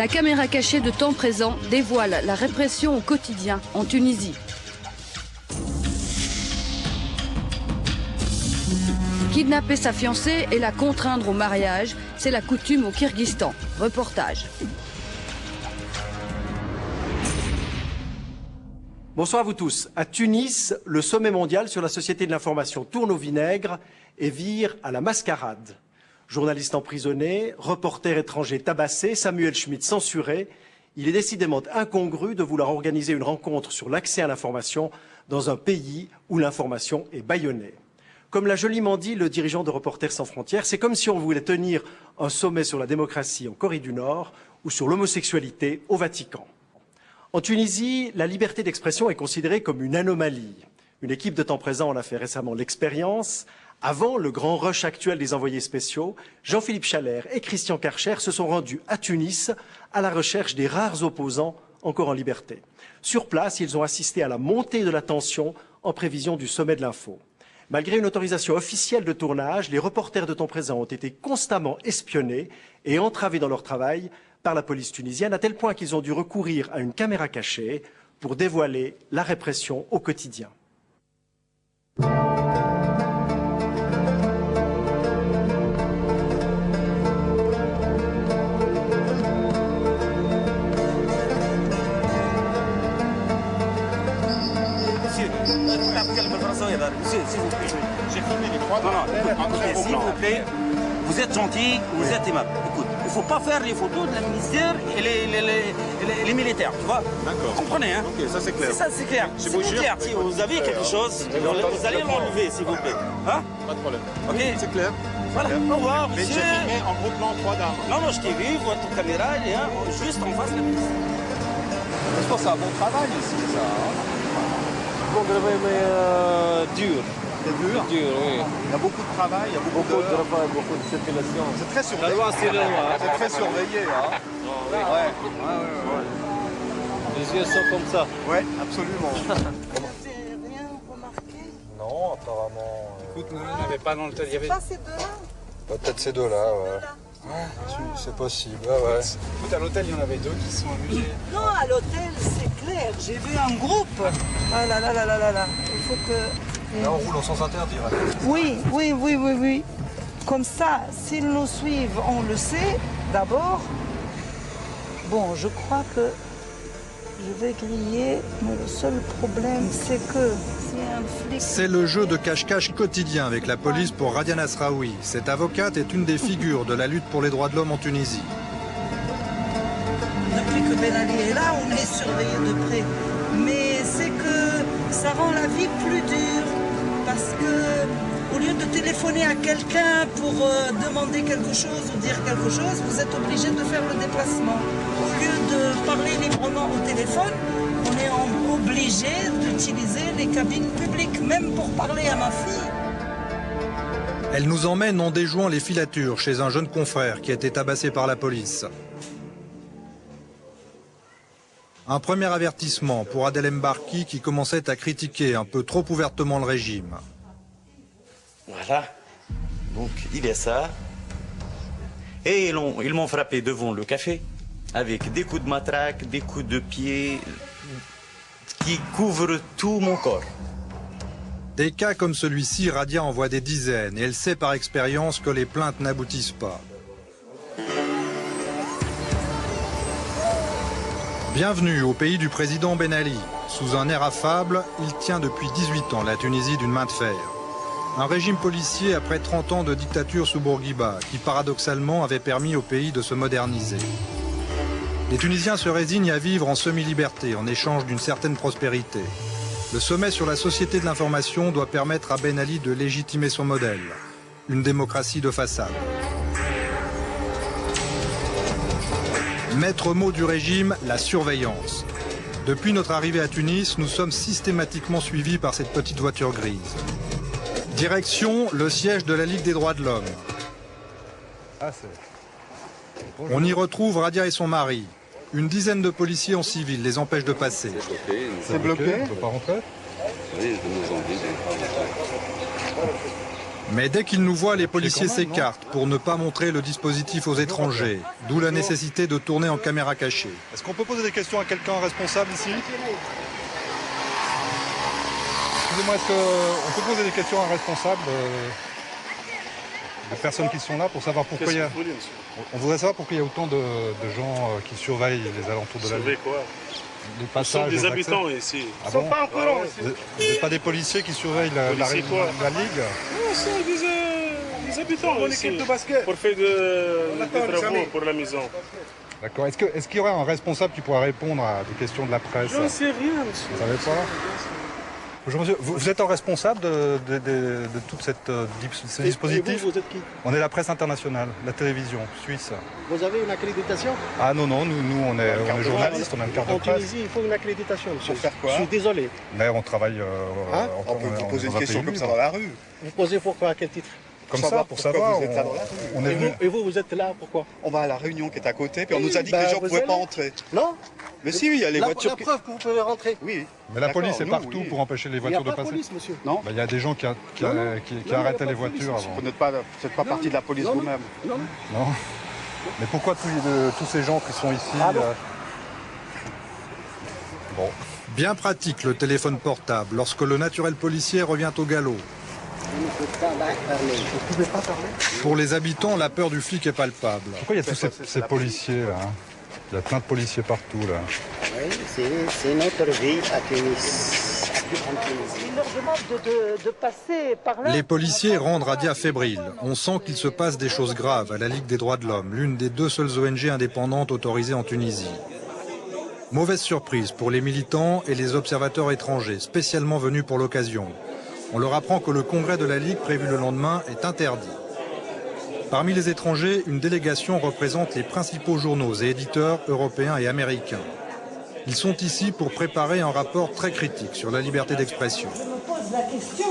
La caméra cachée de temps présent dévoile la répression au quotidien en Tunisie. Kidnapper sa fiancée et la contraindre au mariage, c'est la coutume au Kirghizstan. Reportage. Bonsoir à vous tous. À Tunis, le sommet mondial sur la société de l'information tourne au vinaigre et vire à la mascarade. Journalistes emprisonnés, reporters étrangers tabassés, Samuel Schmitt censuré, il est décidément incongru de vouloir organiser une rencontre sur l'accès à l'information dans un pays où l'information est bâillonnée. Comme l'a joliment dit le dirigeant de Reporters sans frontières, c'est comme si on voulait tenir un sommet sur la démocratie en Corée du Nord ou sur l'homosexualité au Vatican. En Tunisie, la liberté d'expression est considérée comme une anomalie. Une équipe de temps présent en a fait récemment l'expérience. Avant le grand rush actuel des envoyés spéciaux, Jean-Philippe Chalère et Christian Karcher se sont rendus à Tunis à la recherche des rares opposants encore en liberté. Sur place, ils ont assisté à la montée de la tension en prévision du sommet de l'info. Malgré une autorisation officielle de tournage, les reporters de temps présent ont été constamment espionnés et entravés dans leur travail par la police tunisienne, à tel point qu'ils ont dû recourir à une caméra cachée pour dévoiler la répression au quotidien. Monsieur, s'il vous plaît. J'ai filmé les trois. Non, s'il vous plaît, vous êtes gentil, vous êtes aimable. Écoute, il ne faut pas faire les photos de la ministère et les militaires, tu vois. D'accord. Comprenez, hein. Ok, ça c'est clair. Ça c'est clair. C'est clair. Si vous avez quelque chose, vous allez l'enlever, s'il vous plaît. Hein? Pas de problème. Ok. C'est clair. Voilà. Au revoir, monsieur. Mais j'ai filmé en gros plan 3 dames. Non, je t'ai vu, votre caméra, elle est juste en face de la ministère. Je pense que c'est un bon travail ici, ça. Bon, mais dur. C'est dur. Dur, oui. Il y a beaucoup de travail, il y a beaucoup de travail, beaucoup de circulation. C'est très surveillé. La loi, c'est la loi. C'est très surveillé. Hein. Ouais. Les yeux sont comme ça. Ouais, absolument. J'ai rien remarqué. Non, apparemment. Écoute, nous n'avons pas dans le tas. Il y avait... Pas ces deux-là. Peut-être ces deux-là, ouais. C'est possible, ouais. Écoute, à l'hôtel, il y en avait deux qui se sont amusés. Non, à l'hôtel, c'est clair. J'ai vu un groupe. Ah là là là là là là. Il faut que... Là, on roule en sens interdit. Oui. Comme ça, s'ils nous suivent, on le sait, d'abord. Bon, je crois que je vais griller, mais le seul problème, c'est que si un flic... C'est le jeu de cache-cache quotidien avec la police pour Radia Nasraoui. Cette avocate est une des figures de la lutte pour les droits de l'homme en Tunisie. Depuis que Ben Ali est là, on est surveillé de près. Mais c'est que ça rend la vie plus dure. Parce que au lieu de téléphoner à quelqu'un pour demander quelque chose ou dire quelque chose, vous êtes obligé de faire le déplacement. Au lieu de parler librement au téléphone, on est obligé d'utiliser les cabines publiques, même pour parler à ma fille. Elle nous emmène en déjouant les filatures chez un jeune confrère qui a été tabassé par la police. Un premier avertissement pour Adel Mbarki qui commençait à critiquer un peu trop ouvertement le régime. Voilà, donc il est ça. Et ils m'ont frappé devant le café avec des coups de matraque, des coups de pied qui couvrent tout mon corps. Des cas comme celui-ci, Radia en voit des dizaines et elle sait par expérience que les plaintes n'aboutissent pas. Bienvenue au pays du président Ben Ali. Sous un air affable, il tient depuis 18 ans la Tunisie d'une main de fer. Un régime policier après 30 ans de dictature sous Bourguiba, qui paradoxalement avait permis au pays de se moderniser. Les Tunisiens se résignent à vivre en semi-liberté, en échange d'une certaine prospérité. Le sommet sur la société de l'information doit permettre à Ben Ali de légitimer son modèle, une démocratie de façade. Maître mot du régime, la surveillance. Depuis notre arrivée à Tunis, nous sommes systématiquement suivis par cette petite voiture grise. Direction, le siège de la Ligue des droits de l'homme. On y retrouve Radia et son mari. Une dizaine de policiers en civil les empêchent de passer. C'est bloqué. On ne peut pas rentrer. Mais dès qu'ils nous voient, les policiers s'écartent pour ne pas montrer le dispositif aux étrangers, d'où la nécessité de tourner en caméra cachée. Est-ce qu'on peut poser des questions à quelqu'un responsable ici? Excusez-moi, est-ce qu'on peut poser des questions à un responsable des personnes qui sont là pour savoir pourquoi il y a... On voudrait savoir pourquoi il y a autant de gens qui surveillent les alentours de la Ligue. Quoi? Les passages, ce sont des les habitants ici. Ils ne sont pas encore là. Vous n'êtes pas des policiers qui surveillent la Ligue? Non, ce sont des habitants ici. L'équipe de basket. Pour faire des travaux pour la maison. D'accord. Est-ce qu'il y aurait un responsable qui pourrait répondre à des questions de la presse? Je ne sais rien, monsieur. Vous ne savez pas? Vous êtes un responsable de tout ce dispositif? Vous êtes qui? On est la presse internationale, la télévision suisse. Vous avez une accréditation? Ah non, nous on est journalistes, on a une carte de presse. En Tunisie, il faut une accréditation, monsieur. Pour faire quoi? Je suis désolé. Mais on travaille... On peut vous poser une question comme ça dans la rue. Vous posez pourquoi? À quel titre? Comme ça, pour savoir. Vous êtes là dans la rue. On est venu. Et vous êtes là, pourquoi? On va à la réunion qui est à côté, puis on nous a dit que les gens ne pouvaient pas entrer. Non? Mais si, il y a les voitures... La preuve que vous pouvez rentrer. Oui. Mais la police est partout pour empêcher les voitures de passer. Il n'y a pas de police, monsieur. Non. Il y a des gens qui arrêtaient les voitures avant. Vous n'êtes pas partie de la police vous-même. Non. Non. Mais pourquoi tous ces gens qui sont ici Bon. Bien pratique le téléphone portable lorsque le naturel policier revient au galop. Vous ne pouvez pas parler. Pour les habitants, la peur du flic est palpable. Pourquoi il y a tous ces policiers là? Il y a plein de policiers partout là. Oui, c'est notre vie à Tunis. Il leur demande de passer par là. Les policiers rendent Radia fébrile. On sent qu'il se passe des choses graves à la Ligue des droits de l'homme, l'une des 2 seules ONG indépendantes autorisées en Tunisie. Mauvaise surprise pour les militants et les observateurs étrangers, spécialement venus pour l'occasion. On leur apprend que le congrès de la Ligue prévu le lendemain est interdit. Parmi les étrangers, une délégation représente les principaux journaux et éditeurs européens et américains. Ils sont ici pour préparer un rapport très critique sur la liberté d'expression. Je me pose la question,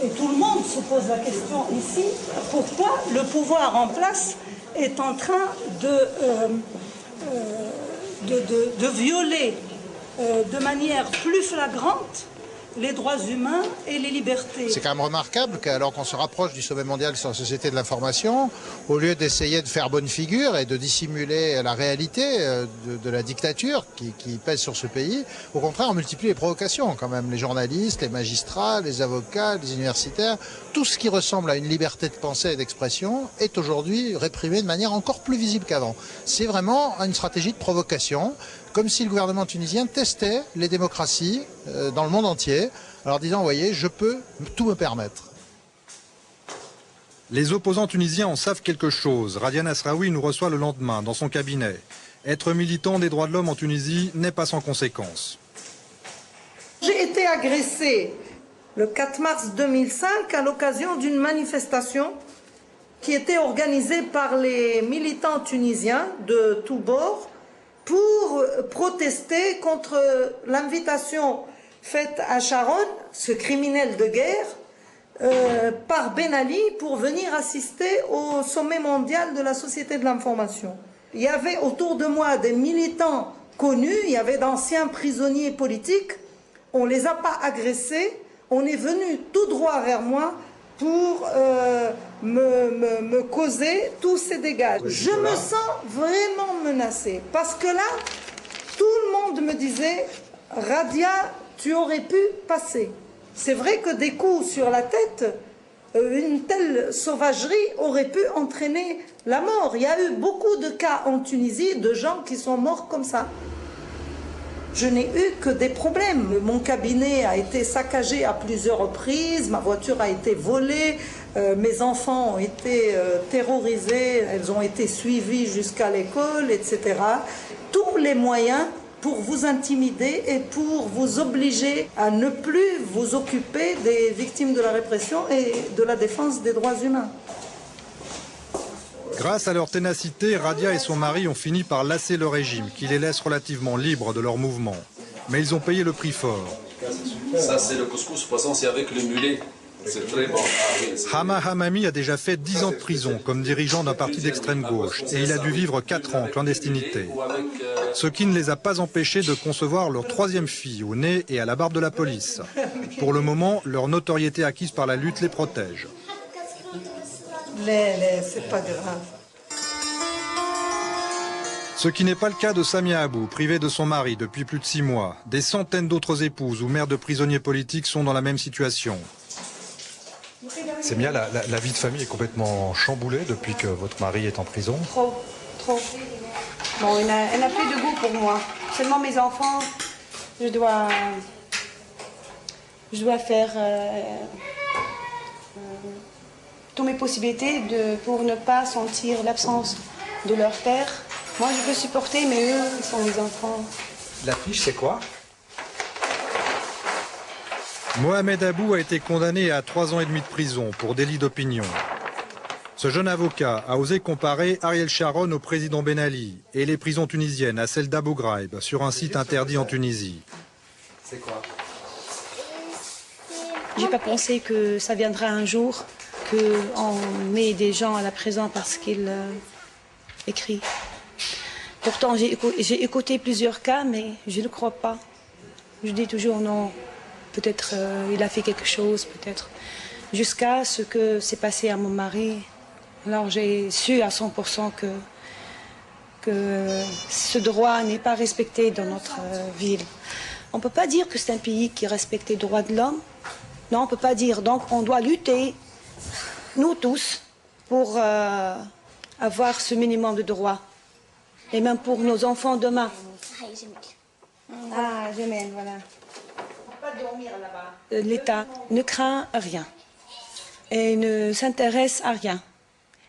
et tout le monde se pose la question ici, pourquoi le pouvoir en place est en train de violer de manière plus flagrante les droits humains et les libertés. C'est quand même remarquable qu'alors qu'on se rapproche du sommet mondial sur la société de l'information, au lieu d'essayer de faire bonne figure et de dissimuler la réalité de la dictature qui pèse sur ce pays, au contraire on multiplie les provocations quand même. Les journalistes, les magistrats, les avocats, les universitaires, tout ce qui ressemble à une liberté de pensée et d'expression est aujourd'hui réprimé de manière encore plus visible qu'avant. C'est vraiment une stratégie de provocation, comme si le gouvernement tunisien testait les démocraties dans le monde entier, en leur disant, vous voyez, je peux tout me permettre. Les opposants tunisiens en savent quelque chose. Radia Nasraoui nous reçoit le lendemain dans son cabinet. Être militant des droits de l'homme en Tunisie n'est pas sans conséquences. J'ai été agressée le 4 mars 2005 à l'occasion d'une manifestation qui était organisée par les militants tunisiens de tous bords pour protester contre l'invitation faite à Sharon, ce criminel de guerre, par Ben Ali pour venir assister au sommet mondial de la société de l'information. Il y avait autour de moi des militants connus, il y avait d'anciens prisonniers politiques, on ne les a pas agressés, on est venu tout droit vers moi pour me causer tous ces dégâts. Je me sens vraiment menacée parce que là, tout le monde me disait « Radia, tu aurais pu passer ». C'est vrai que des coups sur la tête, une telle sauvagerie aurait pu entraîner la mort. Il y a eu beaucoup de cas en Tunisie de gens qui sont morts comme ça. Je n'ai eu que des problèmes. Mon cabinet a été saccagé à plusieurs reprises, ma voiture a été volée, mes enfants ont été terrorisés, elles ont été suivies jusqu'à l'école, etc. Tous les moyens pour vous intimider et pour vous obliger à ne plus vous occuper des victimes de la répression et de la défense des droits humains. Grâce à leur ténacité, Radia et son mari ont fini par lasser le régime, qui les laisse relativement libres de leurs mouvements. Mais ils ont payé le prix fort. Ça, c'est le couscous poisson, c'est avec le mulet. C'est très bon. Hama Hamami a déjà fait 10 ans de prison comme dirigeant d'un parti d'extrême gauche et il a dû vivre 4 ans en clandestinité. Ce qui ne les a pas empêchés de concevoir leur 3e fille au nez et à la barbe de la police. Pour le moment, leur notoriété acquise par la lutte les protège. C'est pas grave. Ce qui n'est pas le cas de Samia Abou, privée de son mari depuis plus de 6 mois. Des centaines d'autres épouses ou mères de prisonniers politiques sont dans la même situation. Samia, la vie de famille est complètement chamboulée depuis que votre mari est en prison. Trop. Bon, elle n'a plus de goût pour moi. Seulement mes enfants, je dois faire toutes mes possibilités pour ne pas sentir l'absence de leur père. Moi, je peux supporter, mais eux, ils sont mes enfants. L'affiche, c'est quoi? Mohamed Abou a été condamné à 3 ans et demi de prison pour délit d'opinion. Ce jeune avocat a osé comparer Ariel Sharon au président Ben Ali et les prisons tunisiennes à celles d'Abu Ghraib sur un site interdit en Tunisie. C'est quoi? J'ai pas pensé que ça viendra un jour qu'on met des gens à la prison parce qu'ils écrivent. Pourtant, j'ai écouté plusieurs cas, mais je ne crois pas. Je dis toujours non. Peut-être il a fait quelque chose, peut-être. Jusqu'à ce que c'est passé à mon mari. Alors j'ai su à 100% que ce droit n'est pas respecté dans notre ville. On ne peut pas dire que c'est un pays qui respecte les droits de l'homme. Non, on ne peut pas dire. Donc on doit lutter, nous tous, pour avoir ce minimum de droits. Et même pour nos enfants demain. Ah, Jemel, voilà. L'État ne craint rien et ne s'intéresse à rien.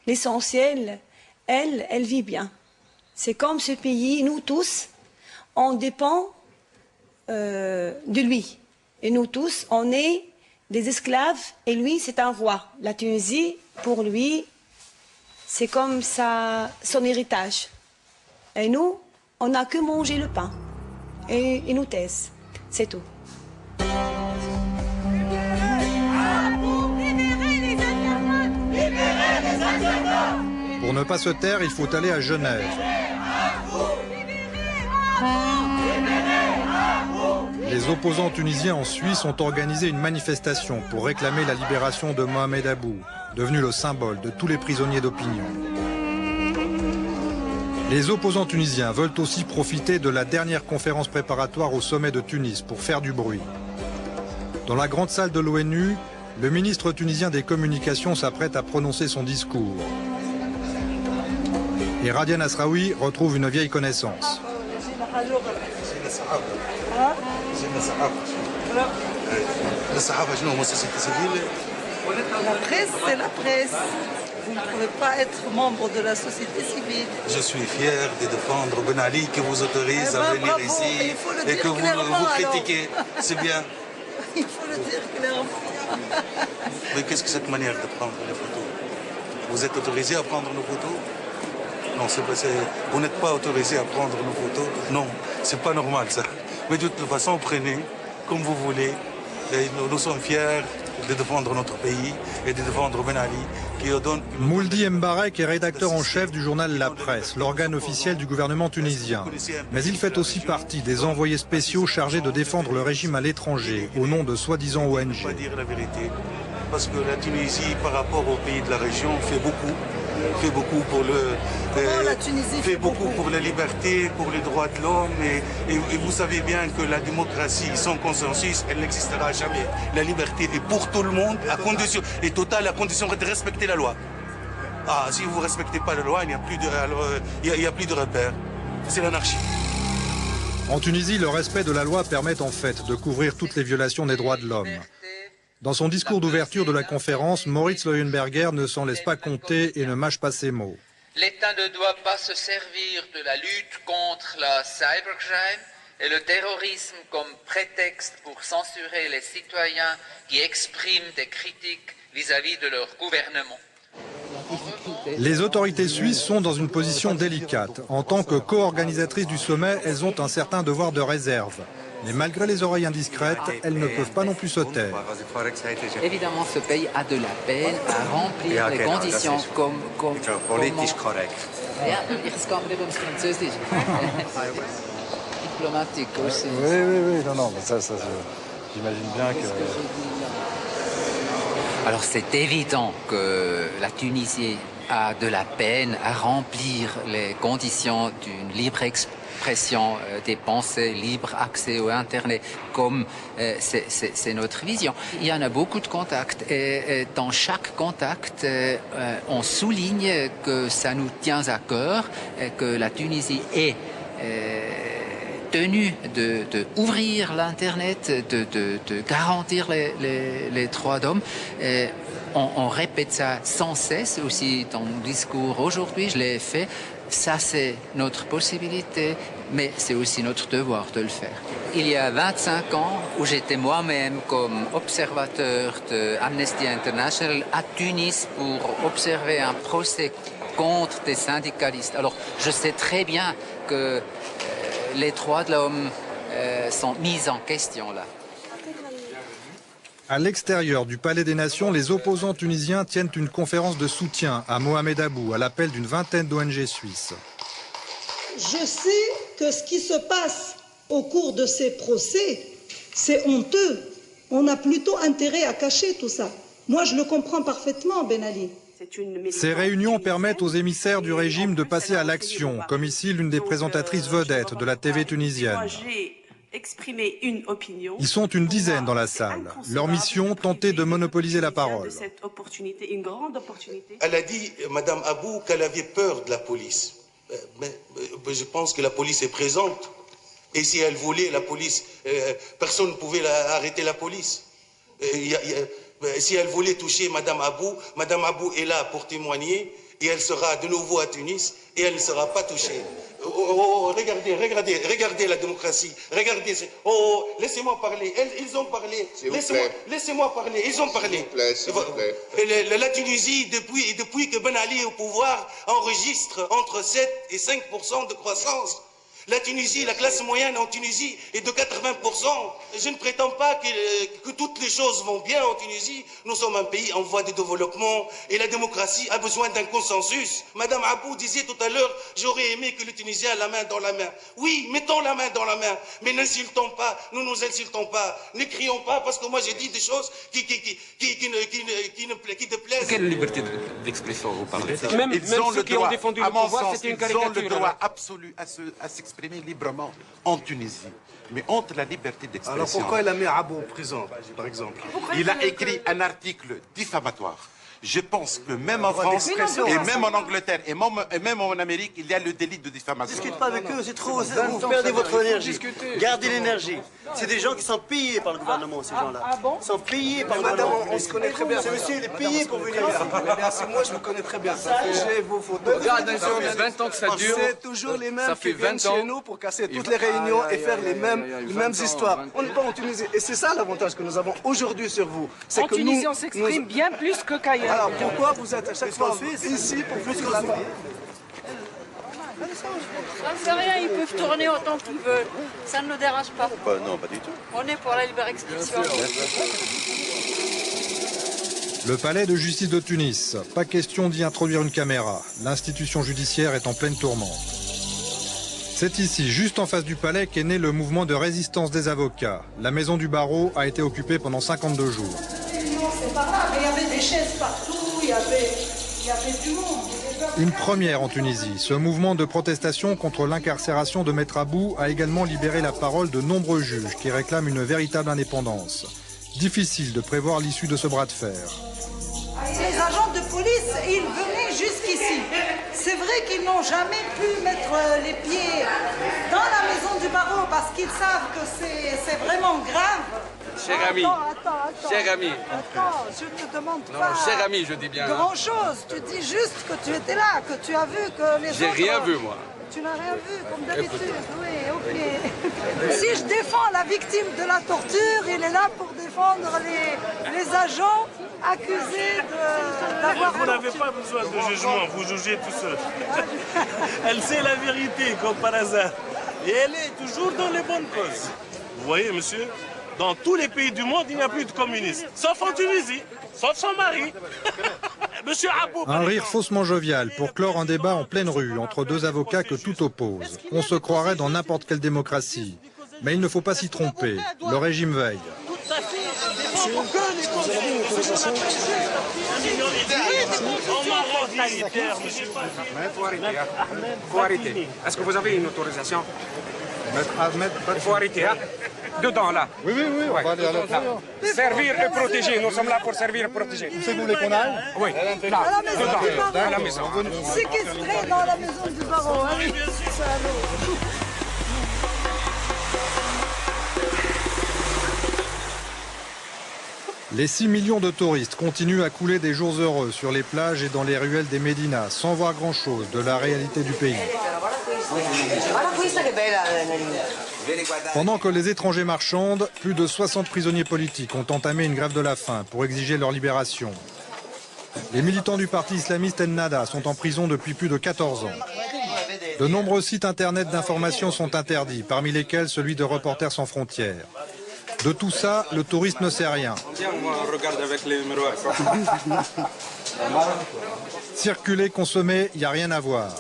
L'essentiel, elle vit bien. C'est comme ce pays, nous tous, on dépend de lui. Et nous tous, on est des esclaves et lui, c'est un roi. La Tunisie, pour lui, c'est comme son héritage. Et nous, on n'a que manger le pain et nous taise. C'est tout. Pour ne pas se taire, il faut aller à Genève. Les opposants tunisiens en Suisse ont organisé une manifestation pour réclamer la libération de Mohamed Abou, devenu le symbole de tous les prisonniers d'opinion. Les opposants tunisiens veulent aussi profiter de la dernière conférence préparatoire au sommet de Tunis pour faire du bruit. Dans la grande salle de l'ONU, le ministre tunisien des Communications s'apprête à prononcer son discours. Et Radia Nasraoui retrouve une vieille connaissance. La presse, c'est la presse. Vous ne pouvez pas être membre de la société civile. Je suis fier de défendre Ben Ali qui vous autorise à venir ici et que vous critiquez. C'est bien. Il faut le dire clairement. Mais qu'est-ce que cette manière de prendre les photos? Vous êtes autorisé à prendre nos photos? Non, vous n'êtes pas autorisé à prendre nos photos. Non, c'est pas normal ça. Mais de toute façon, prenez comme vous voulez. Et nous sommes fiers de défendre notre pays et de défendre Ben Ali qui donne... Mouldi Mbarek est rédacteur en chef du journal La Presse, l'organe officiel du gouvernement tunisien. Mais il fait aussi partie des envoyés spéciaux chargés de défendre le régime à l'étranger, au nom de soi-disant ONG. Je ne peux pas dire la vérité, parce que la Tunisie, par rapport aux pays de la région, fait beaucoup pour pour la liberté, pour les droits de l'homme. Et vous savez bien que la démocratie sans consensus, elle n'existera jamais. La liberté est pour tout le monde, à condition, et totale à condition de respecter la loi. Ah, si vous ne respectez pas la loi, il n'y a plus de repères. C'est l'anarchie. En Tunisie, le respect de la loi permet en fait de couvrir toutes les violations des droits de l'homme. Dans son discours d'ouverture de la conférence, Moritz Leuenberger ne s'en laisse pas compter et ne mâche pas ses mots. L'État ne doit pas se servir de la lutte contre la cybercrime et le terrorisme comme prétexte pour censurer les citoyens qui expriment des critiques vis-à-vis de leur gouvernement. Les autorités suisses sont dans une position délicate. En tant que co-organisatrices du sommet, elles ont un certain devoir de réserve. Mais malgré les oreilles indiscrètes, elles ne peuvent pas non plus se taire. Évidemment, ce pays a de la peine à remplir les conditions comme politisch correct. Ja, ich kann nicht ums Französisch. Diplomatique aussi. Oui, non, ça j'imagine bien que... Alors c'est évident que la Tunisie a de la peine à remplir les conditions d'une libre expression des pensées, libre accès au Internet, comme c'est notre vision. Il y en a beaucoup de contacts et dans chaque contact, on souligne que ça nous tient à cœur, que la Tunisie est tenue d'ouvrir l'Internet, de garantir les droits d'homme. On répète ça sans cesse aussi dans mon discours aujourd'hui, je l'ai fait. Ça, c'est notre possibilité, mais c'est aussi notre devoir de le faire. Il y a 25 ans, où j'étais moi-même comme observateur de Amnesty International à Tunis pour observer un procès contre des syndicalistes. Alors, je sais très bien que les droits de l'homme sont mis en question là. À l'extérieur du Palais des Nations, les opposants tunisiens tiennent une conférence de soutien à Mohamed Abou, à l'appel d'une vingtaine d'ONG suisses. Je sais que ce qui se passe au cours de ces procès, c'est honteux. On a plutôt intérêt à cacher tout ça. Moi, je le comprends parfaitement, Ben Ali. Ces réunions permettent aux émissaires du régime de passer à l'action, comme ici l'une des présentatrices vedettes de la TV tunisienne. Exprimer une opinion. Ils sont une dizaine dans la salle. Leur mission, tenter de monopoliser la parole. Cette opportunité, une grande opportunité. Elle a dit, Madame Abou, qu'elle avait peur de la police. Mais je pense que la police est présente. Et si elle voulait la police, personne ne pouvait arrêter la police. Si elle voulait toucher Madame Abou est là pour témoigner et elle sera de nouveau à Tunis et elle ne sera pas touchée. Regardez la démocratie. Regardez. Laissez-moi parler. Ils ont parlé. Laissez-moi parler. Ils ont parlé. S'il vous plaît. La Tunisie, depuis que Ben Ali est au pouvoir, enregistre entre 7 et 5% de croissance. La Tunisie, la classe moyenne en Tunisie est de 80%. Je ne prétends pas que toutes les choses vont bien en Tunisie. Nous sommes un pays en voie de développement et la démocratie a besoin d'un consensus. Madame Abou disait tout à l'heure, j'aurais aimé que le Tunisien ait la main dans la main. Oui, mettons la main dans la main, mais n'insultons pas, nous nous insultons pas, ne crions pas parce que moi j'ai dit des choses qui te plaisent. Quelle liberté d'expression vous parlez? Même ceux qui ont défendu le pouvoir, c'était une caricature. Ils ont le droit absolu à s'exprimer librement en Tunisie. Mais entre la liberté d'expression... Alors pourquoi il a mis Abou en prison, par exemple? Il a écrit un article diffamatoire. Je pense que même en France, et même en Angleterre, et même en Amérique, il y a le délit de diffamation. Ne discutez pas avec eux, c'est trop... Vous perdez votre énergie. Gardez l'énergie. C'est des gens qui sont payés par le gouvernement, ces gens-là. Ah bon? Ils sont payés par le Madame, gouvernement. on se connaît très bien. Ce monsieur, il est payé pour venir ici. Merci, moi je vous connais très bien. J'ai vos photos. Ça fait 20 ans que ça dure. C'est toujours les mêmes qui viennent chez nous pour casser toutes les réunions et faire les mêmes histoires. On n'est pas en Tunisie. Et c'est ça l'avantage que nous avons aujourd'hui sur vous. En Tunisie, on s'exprime bien plus que qu'ailleurs. Alors pourquoi vous êtes à chaque fois ici pour plus que là-bas? Ça ne fait rien, ils peuvent tourner autant qu'ils veulent. Ça ne nous dérange pas. Non, pas du tout. On est pour la libre expression. Le palais de justice de Tunis. Pas question d'y introduire une caméra. L'institution judiciaire est en pleine tourmente. C'est ici, juste en face du palais, qu'est né le mouvement de résistance des avocats. La maison du barreau a été occupée pendant 52 jours. C'est pas grave, il y avait des chaises partout, il y avait du monde. Une première en Tunisie. Ce mouvement de protestation contre l'incarcération de Maître Abou a également libéré la parole de nombreux juges qui réclament une véritable indépendance. Difficile de prévoir l'issue de ce bras de fer. Les agents de police, ils venaient jusqu'ici. C'est vrai qu'ils n'ont jamais pu mettre les pieds dans la maison du barreau parce qu'ils savent que c'est vraiment grave. Cher ami, cher ami. Attends, je te demande pas. Non, cher ami, je dis bien. Grand chose, tu dis juste que tu étais là, que tu as vu que les autres... J'ai rien vu, moi. Tu n'as rien vu, comme d'habitude. Oui, ok. Si je défends la victime de la torture, il est là pour défendre les agents accusés d'avoir... Vous n'avez pas besoin de jugement, vous jugez tout seul. Elle sait la vérité, comme par hasard. Et elle est toujours dans les bonnes causes. Vous voyez, monsieur, dans tous les pays du monde, il n'y a plus de communistes. Sauf en Tunisie, sauf son mari. Monsieur Abou. Un rire faussement jovial pour clore un débat en pleine rue entre deux avocats que tout oppose. On se croirait dans n'importe quelle démocratie. Mais il ne faut pas s'y tromper. Le régime veille. Tout à fait. Faut arrêter. Est-ce que vous avez une autorisation? Il faut arrêter, hein? Dedans, là. Oui, on va aller à l'intérieur. Servir et protéger. Nous sommes là pour servir et protéger. Où c'est que vous voulez qu'on aille? Oui, là, dedans, à la maison. Séquestré dans la maison du baron. Hein. Les 6 millions de touristes continuent à couler des jours heureux sur les plages et dans les ruelles des Médinas, sans voir grand-chose de la réalité du pays. Pendant que les étrangers marchandent, plus de 60 prisonniers politiques ont entamé une grève de la faim pour exiger leur libération. Les militants du parti islamiste Ennahda sont en prison depuis plus de 14 ans. De nombreux sites internet d'information sont interdits, parmi lesquels celui de Reporters sans frontières. De tout ça, le touriste ne sait rien. On regarde avec les miroirs. Circuler, consommer, il n'y a rien à voir.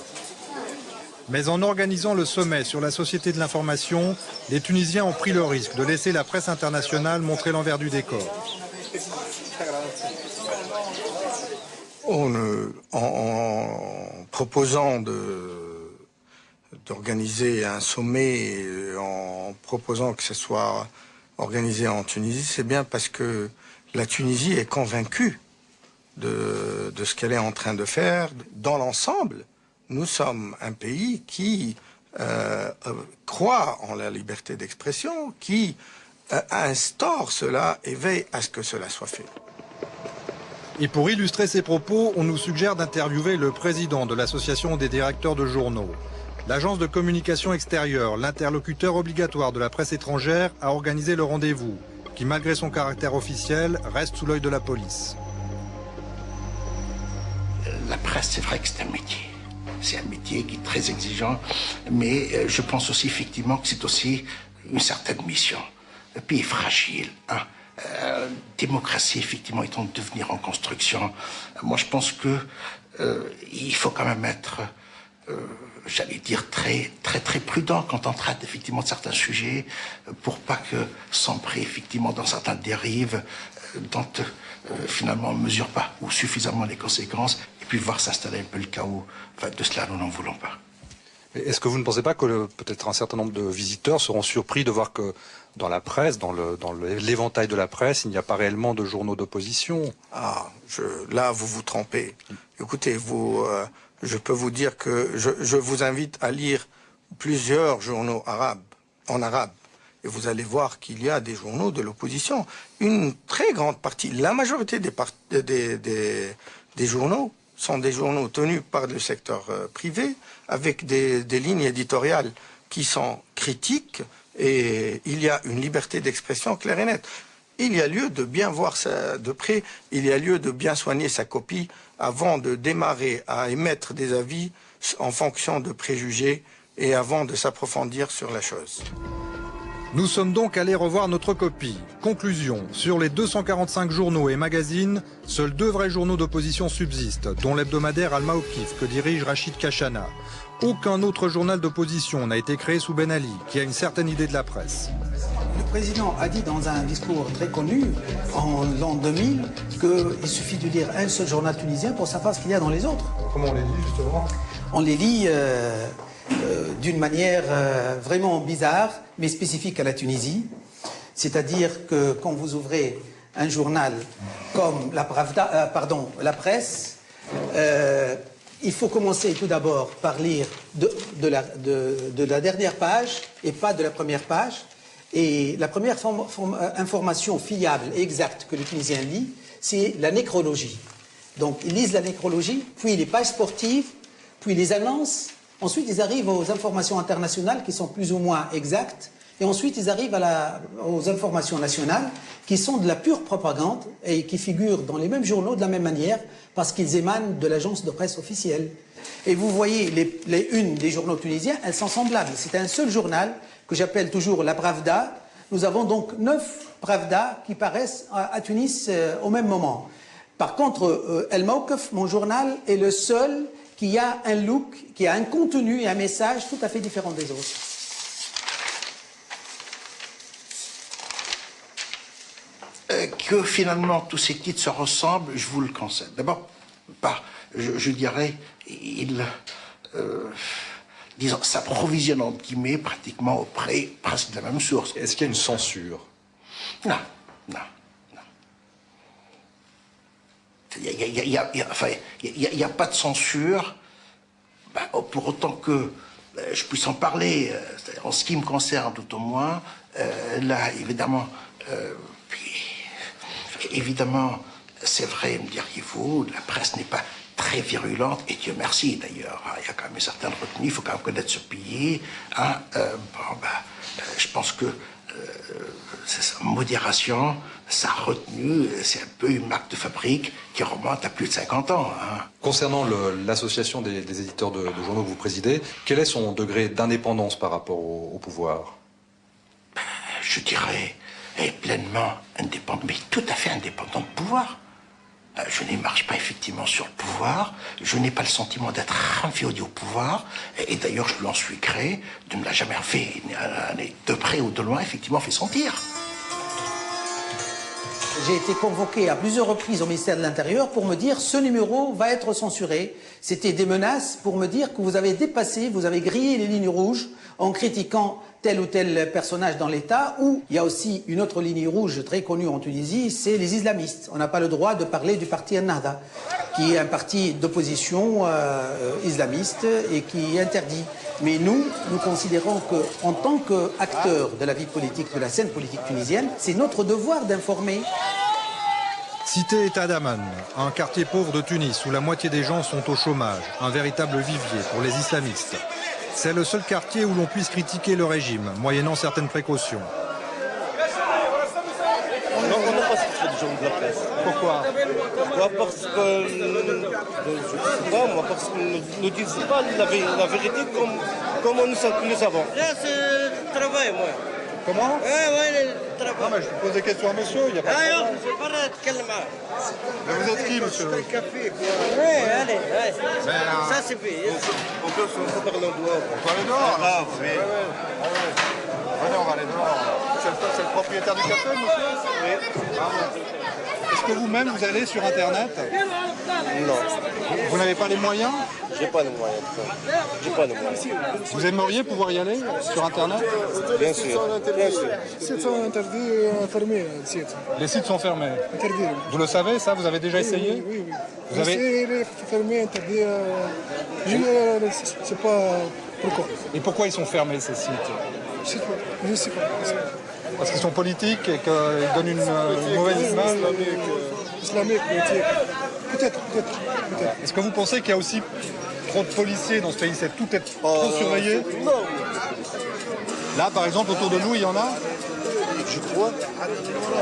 Mais en organisant le sommet sur la société de l'information, les Tunisiens ont pris le risque de laisser la presse internationale montrer l'envers du décor. En proposant d'organiser un sommet, en proposant que ce soit organisé en Tunisie, c'est bien parce que la Tunisie est convaincue de ce qu'elle est en train de faire. Dans l'ensemble, nous sommes un pays qui croit en la liberté d'expression, qui instaure cela et veille à ce que cela soit fait. Et pour illustrer ces propos, on nous suggère d'interviewer le président de l'association des directeurs de journaux. L'agence de communication extérieure, l'interlocuteur obligatoire de la presse étrangère, a organisé le rendez-vous, qui malgré son caractère officiel, reste sous l'œil de la police. La presse, c'est vrai que c'est un métier. C'est un métier qui est très exigeant, mais je pense aussi effectivement que c'est aussi une certaine mission. Le pays est fragile, hein. Démocratie, effectivement, est en devenir en construction. Moi, je pense que il faut quand même être, j'allais dire, très prudent quand on traite effectivement de certains sujets, pour pas que s'emprer effectivement dans certaines dérives dont finalement on ne mesure pas ou suffisamment les conséquences, et puis voir s'installer un peu le chaos. Enfin, de cela, nous n'en voulons pas. Est-ce que vous ne pensez pas que peut-être un certain nombre de visiteurs seront surpris de voir que dans la presse, dans l'éventail de la presse, il n'y a pas réellement de journaux d'opposition? Là, vous vous trompez. Écoutez, je peux vous dire que je vous invite à lire plusieurs journaux arabes, en arabe. Et vous allez voir qu'il y a des journaux de l'opposition. Une très grande partie, la majorité des journaux sont des journaux tenus par le secteur privé, avec des lignes éditoriales qui sont critiques, et il y a une liberté d'expression claire et nette. Il y a lieu de bien voir ça de près, il y a lieu de bien soigner sa copie avant de démarrer à émettre des avis en fonction de préjugés et avant de s'approfondir sur la chose. Nous sommes donc allés revoir notre copie. Conclusion, sur les 245 journaux et magazines, seuls 2 vrais journaux d'opposition subsistent, dont l'hebdomadaire Al-Mawqif que dirige Rachid Kachana. Aucun autre journal d'opposition n'a été créé sous Ben Ali, qui a une certaine idée de la presse. Le président a dit dans un discours très connu, en l'an 2000, qu'il suffit de lire un seul journal tunisien pour savoir ce qu'il y a dans les autres. Comment on les lit, justement? On les lit d'une manière vraiment bizarre, mais spécifique à la Tunisie. C'est-à-dire que quand vous ouvrez un journal comme la presse, il faut commencer tout d'abord par lire de la dernière page et pas de la première page. Et la première information fiable et exacte que le Tunisien lit, c'est la nécrologie. Donc ils lisent la nécrologie, puis les pages sportives, puis les annonces. Ensuite, ils arrivent aux informations internationales qui sont plus ou moins exactes. Et ensuite, ils arrivent aux informations nationales qui sont de la pure propagande et qui figurent dans les mêmes journaux de la même manière parce qu'ils émanent de l'agence de presse officielle. Et vous voyez, les unes des journaux tunisiens, elles sont semblables. C'est un seul journal que j'appelle toujours la Pravda. Nous avons donc 9 Pravda qui paraissent à Tunis au même moment. Par contre, El Mawqif, mon journal, est le seul qui a un look, qui a un contenu et un message tout à fait différent des autres. que finalement tous ces titres se ressemblent, je vous le concède. D'abord, je dirais, disons, s'approvisionne en guillemets pratiquement auprès presque de la même source. Est-ce qu'il y a une censure? Non. Il n'y a pas de censure, pour autant que je puisse en parler, en ce qui me concerne tout au moins. Là, évidemment, c'est vrai, me diriez-vous, la presse n'est pas très virulente, et Dieu merci d'ailleurs, il y a quand même une certaine retenue, il faut quand même connaître ce pays. Je pense que sa modération, sa retenue, c'est un peu une marque de fabrique qui remonte à plus de 50 ans. Concernant l'association des éditeurs de journaux que vous présidez, quel est son degré d'indépendance par rapport au pouvoir? Je dirais, est pleinement indépendant, mais tout à fait indépendant de pouvoir. Je ne marche pas effectivement sur le pouvoir, je n'ai pas le sentiment d'être inféodé au pouvoir, et d'ailleurs je l'en suis créé, de ne l'a jamais fait, de près ou de loin, effectivement fait sentir. J'ai été convoqué à plusieurs reprises au ministère de l'Intérieur pour me dire ce numéro va être censuré. C'était des menaces pour me dire que vous avez dépassé, vous avez grillé les lignes rouges en critiquant tel ou tel personnage dans l'État, ou il y a aussi une autre ligne rouge très connue en Tunisie, c'est les islamistes. On n'a pas le droit de parler du parti Ennahda, qui est un parti d'opposition islamiste et qui est interdit. Mais nous considérons qu'en tant qu'acteurs de la vie politique, de la scène politique tunisienne, c'est notre devoir d'informer. Cité État d'Amman, un quartier pauvre de Tunis où la moitié des gens sont au chômage, un véritable vivier pour les islamistes. C'est le seul quartier où l'on puisse critiquer le régime, moyennant certaines précautions. On n'a pas satisfait du journal de la presse. Pourquoi? Parce que, je sais pas, parce qu'ils ne disent pas la vérité comme nous savons. Là, c'est le travail, moi. Comment? Oui, le travail. Non, mais je vous pose des questions à monsieur, il n'y a pas de problème. Mais vous êtes qui, monsieur? Un café, quoi. Oui, allez. Ça, c'est fait. On peut parler en dehors. On peut aller dehors, là. Venez, on va aller dehors. C'est le propriétaire du café, monsieur? Oui. Est-ce que vous-même, vous allez sur Internet? Non. Vous n'avez pas les moyens? J'ai pas les moyens. J'ai pas les moyens. Vous aimeriez pouvoir y aller sur Internet? Bien sûr. Les sites sont interdits, fermés. Les sites sont fermés. Interdits. Vous le savez, ça? Vous avez déjà essayé? Oui. Vous avez... C'est fermé, interdit. Je ne sais pas pourquoi. Et pourquoi ils sont fermés, ces sites? Je ne sais pas. Parce qu'ils sont politiques et qu'ils donnent une mauvaise image? Islamique, peut-être. Est-ce que vous pensez qu'il y a aussi trop de policiers dans ce pays? Tout est trop surveillé? Non. Là, par exemple, autour de nous, il y en a? Je crois.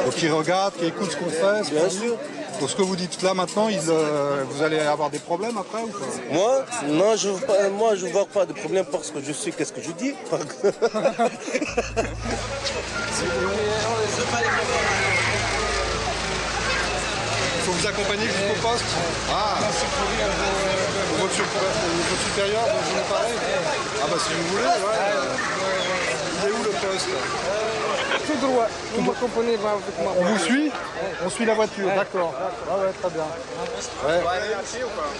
Donc ils regardent, qui écoutent ce qu'on fait? Bien sûr. Donc ce que vous dites là maintenant, vous allez avoir des problèmes après ou pas? Moi, non, je ne vois pas de problème parce que je sais qu'est-ce que je dis. Il faut vous accompagner jusqu'au poste? Ah, votre supérieur, vous nous parlez? Ah bah si vous voulez, ouais. Il est où le poste? Tout droit, vous m'accompagnez avec moi. On vous suit? On suit la voiture, d'accord. Ouais, très bien. Ouais.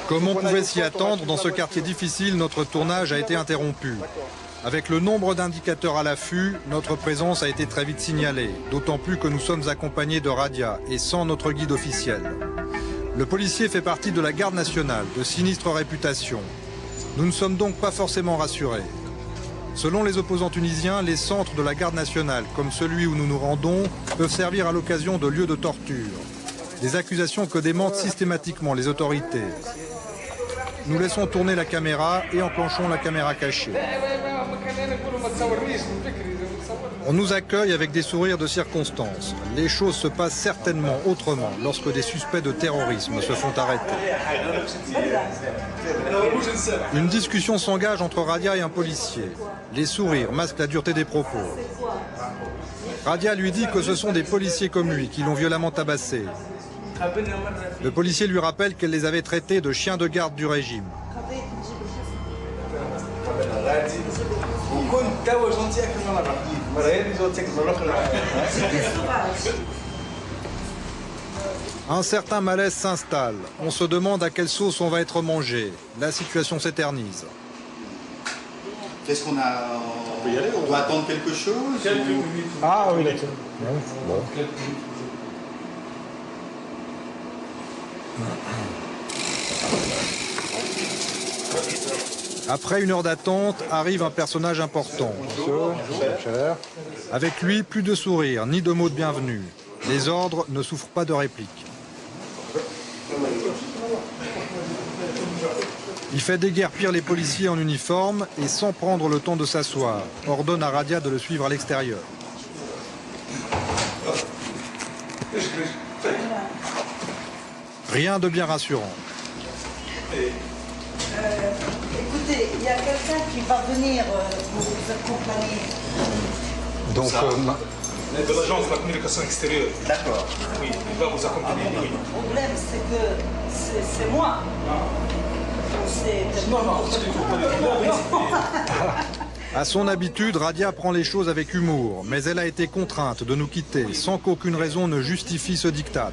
Comme on pouvait s'y attendre, dans ce quartier difficile, notre tournage a été interrompu. Avec le nombre d'indicateurs à l'affût, notre présence a été très vite signalée, d'autant plus que nous sommes accompagnés de Radia et sans notre guide officiel. Le policier fait partie de la garde nationale, de sinistre réputation. Nous ne sommes donc pas forcément rassurés. Selon les opposants tunisiens, les centres de la garde nationale, comme celui où nous nous rendons, peuvent servir à l'occasion de lieux de torture. Des accusations que démentent systématiquement les autorités. Nous laissons tourner la caméra et enclenchons la caméra cachée. On nous accueille avec des sourires de circonstance. Les choses se passent certainement autrement lorsque des suspects de terrorisme se font arrêter. Une discussion s'engage entre Radia et un policier. Les sourires masquent la dureté des propos. Radia lui dit que ce sont des policiers comme lui qui l'ont violemment tabassé. Le policier lui rappelle qu'elle les avait traités de chiens de garde du régime. Un certain malaise s'installe. On se demande à quelle sauce on va être mangé. La situation s'éternise. Qu'est-ce qu'on a? On peut y aller, on doit attendre quelque chose? Quelques minutes. Ah oui, d'accord. Bon. Après 1 heure d'attente, arrive un personnage important. Bonjour. Avec lui, plus de sourire, ni de mots de bienvenue. Les ordres ne souffrent pas de répliques. Il fait déguerpir les policiers en uniforme et sans prendre le temps de s'asseoir, ordonne à Radia de le suivre à l'extérieur. Rien de bien rassurant. Écoutez, il y a quelqu'un qui va venir vous accompagner. Donc, de l'agence de la communication extérieure. D'accord. Oui, il va vous accompagner. Oui. Le problème, c'est que c'est moi. À son habitude, Radia prend les choses avec humour, mais elle a été contrainte de nous quitter sans qu'aucune raison ne justifie ce diktat.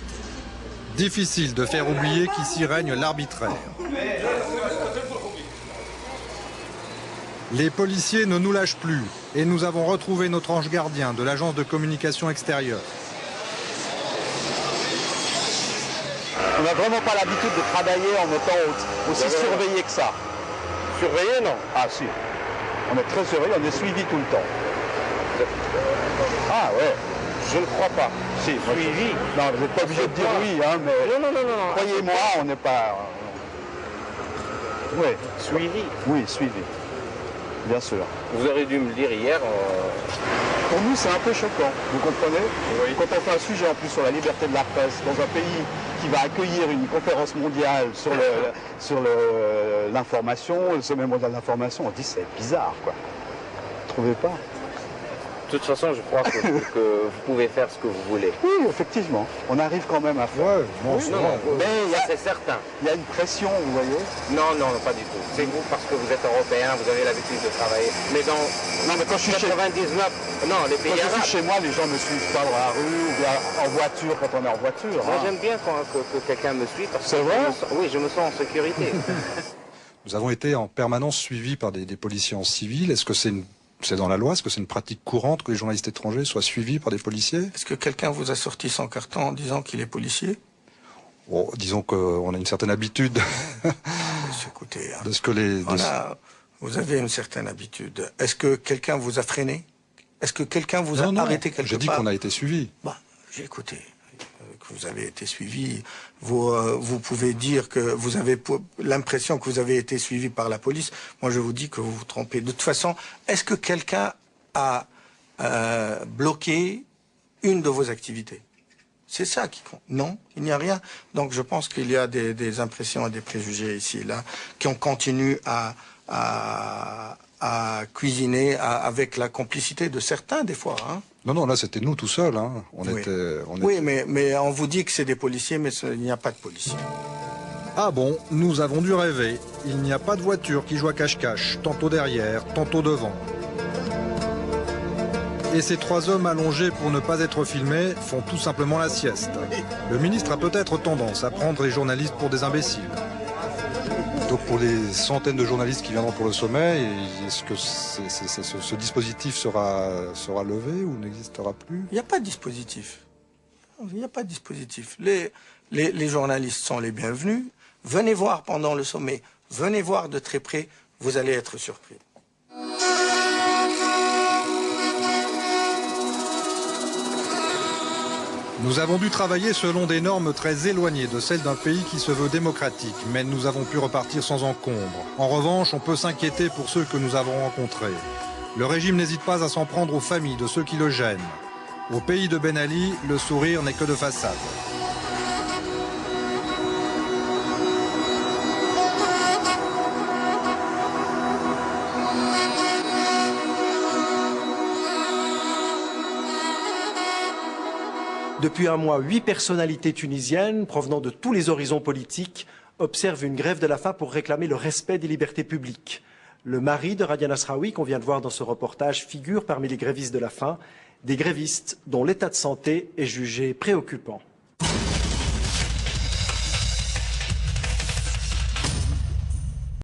Difficile de faire oublier qu'ici règne l'arbitraire. Les policiers ne nous lâchent plus et nous avons retrouvé notre ange gardien de l'agence de communication extérieure. On n'a vraiment pas l'habitude de travailler en étant aussi surveillé que ça. Surveillé, non? Ah si. On est très surveillé, on est suivi tout le temps. Ah ouais, je ne crois pas. Si, suivi? Non, vous n'êtes pas obligé de dire oui, hein, mais... Non. Croyez-moi, on n'est pas... Oui. Suivi? Oui, suivi. Bien sûr. Vous auriez dû me le dire hier. Pour nous, c'est un peu choquant, vous comprenez? Oui. Quand on fait un sujet en plus sur la liberté de la presse, dans un pays qui va accueillir une conférence mondiale sur l'information, le sommet mondial de l'information, on dit c'est bizarre, quoi. Vous trouvez pas? De toute façon, je crois que vous pouvez faire ce que vous voulez. Oui, effectivement. On arrive quand même à faire. Ouais, bon, oui, mais c'est certain. Il y a une pression, vous voyez? Non, pas du tout. C'est vous parce que vous êtes européen, vous avez l'habitude de travailler. Mais quand je suis 99, non, les pays arabes. Quand je suis chez moi, les gens me suivent pas dans la rue ou bien en voiture quand on est en voiture. Moi, j'aime bien que quelqu'un me suive parce que oui, je me sens en sécurité. Nous avons été en permanence suivis par des policiers en civil. Est-ce que c'est dans la loi? Est-ce que c'est une pratique courante que les journalistes étrangers soient suivis par des policiers? Est-ce que quelqu'un vous a sorti son carton en disant qu'il est policier? Bon, disons qu'on a une certaine habitude Écoutez, de ce que les... Vous avez une certaine habitude. Est-ce que quelqu'un vous a freiné? Est-ce que quelqu'un vous a arrêté quelque part? J'ai dit qu'on a été suivis. J'ai écouté. Que vous avez été suivi. Vous pouvez dire que vous avez l'impression que vous avez été suivi par la police. Moi, je vous dis que vous vous trompez. De toute façon, est-ce que quelqu'un a bloqué une de vos activités? C'est ça qui compte. Non, il n'y a rien. Donc, je pense qu'il y a des impressions et des préjugés ici, là, qu'on continue à cuisiner avec la complicité de certains, des fois. Hein. Non, là, c'était nous tout seuls. Hein. Oui, mais on vous dit que c'est des policiers, mais il n'y a pas de policiers. Ah bon, nous avons dû rêver. Il n'y a pas de voiture qui joue à cache-cache, tantôt derrière, tantôt devant. Et ces 3 hommes allongés pour ne pas être filmés font tout simplement la sieste. Le ministre a peut-être tendance à prendre les journalistes pour des imbéciles. Donc pour les centaines de journalistes qui viendront pour le sommet, est-ce que ce dispositif sera levé ou n'existera plus? Il n'y a pas de dispositif. Il n'y a pas de dispositif. Les journalistes sont les bienvenus. Venez voir pendant le sommet. Venez voir de très près. Vous allez être surpris. Nous avons dû travailler selon des normes très éloignées de celles d'un pays qui se veut démocratique, mais nous avons pu repartir sans encombre. En revanche, on peut s'inquiéter pour ceux que nous avons rencontrés. Le régime n'hésite pas à s'en prendre aux familles de ceux qui le gênent. Au pays de Ben Ali, le sourire n'est que de façade. Depuis un mois, 8 personnalités tunisiennes provenant de tous les horizons politiques observent une grève de la faim pour réclamer le respect des libertés publiques. Le mari de Radia Nasraoui, qu'on vient de voir dans ce reportage, figure parmi les grévistes de la faim, des grévistes dont l'état de santé est jugé préoccupant.